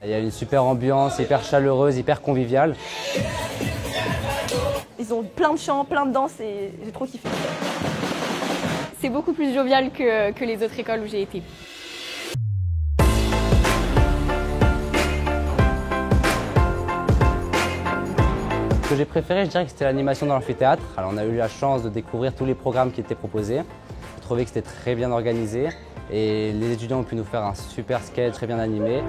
Il y a une super ambiance, hyper chaleureuse, hyper conviviale. Ils ont plein de chants, plein de danses et j'ai trop kiffé. C'est beaucoup plus jovial que les autres écoles où j'ai été. Ce que j'ai préféré, je dirais que c'était l'animation dans l'amphithéâtre. Alors on a eu la chance de découvrir tous les programmes qui étaient proposés. J'ai trouvé que c'était très bien organisé et les étudiants ont pu nous faire un super sketch très bien animé.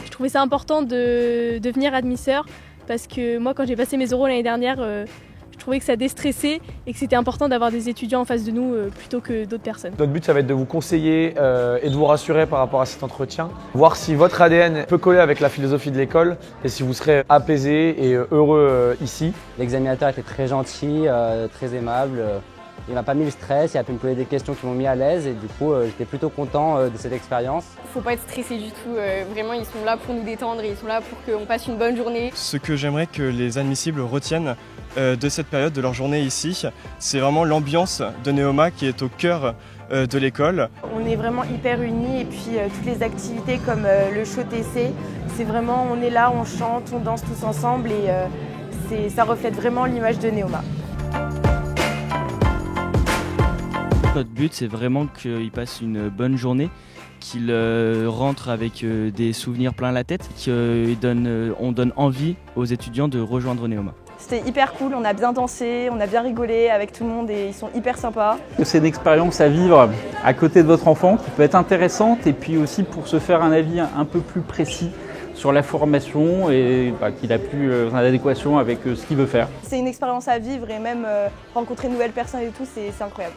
Je trouvais ça important de devenir admisseur parce que moi, quand j'ai passé mes oraux l'année dernière, je trouvais que ça déstressait et que c'était important d'avoir des étudiants en face de nous plutôt que d'autres personnes. Notre but, ça va être de vous conseiller et de vous rassurer par rapport à cet entretien. Voir si votre ADN peut coller avec la philosophie de l'école et si vous serez apaisé et heureux ici. L'examinateur était très gentil, très aimable. Il m'a pas mis le stress, il a pu me poser des questions qui m'ont mis à l'aise et du coup j'étais plutôt content de cette expérience. Faut pas être stressé du tout, vraiment ils sont là pour nous détendre et ils sont là pour qu'on passe une bonne journée. Ce que j'aimerais que les admissibles retiennent de cette période, de leur journée ici, c'est vraiment l'ambiance de Neoma qui est au cœur de l'école. On est vraiment hyper unis et puis toutes les activités comme le show TC, c'est vraiment, on est là, on chante, on danse tous ensemble et ça reflète vraiment l'image de Neoma. Notre but, c'est vraiment qu'ils passent une bonne journée, qu'ils rentrent avec des souvenirs plein la tête, on donne envie aux étudiants de rejoindre Neoma. C'était hyper cool, on a bien dansé, on a bien rigolé avec tout le monde et ils sont hyper sympas. C'est une expérience à vivre à côté de votre enfant qui peut être intéressante et puis aussi pour se faire un avis un peu plus précis sur la formation et qu'il a plus en adéquation avec ce qu'il veut faire. C'est une expérience à vivre et même rencontrer de nouvelles personnes et tout, c'est incroyable.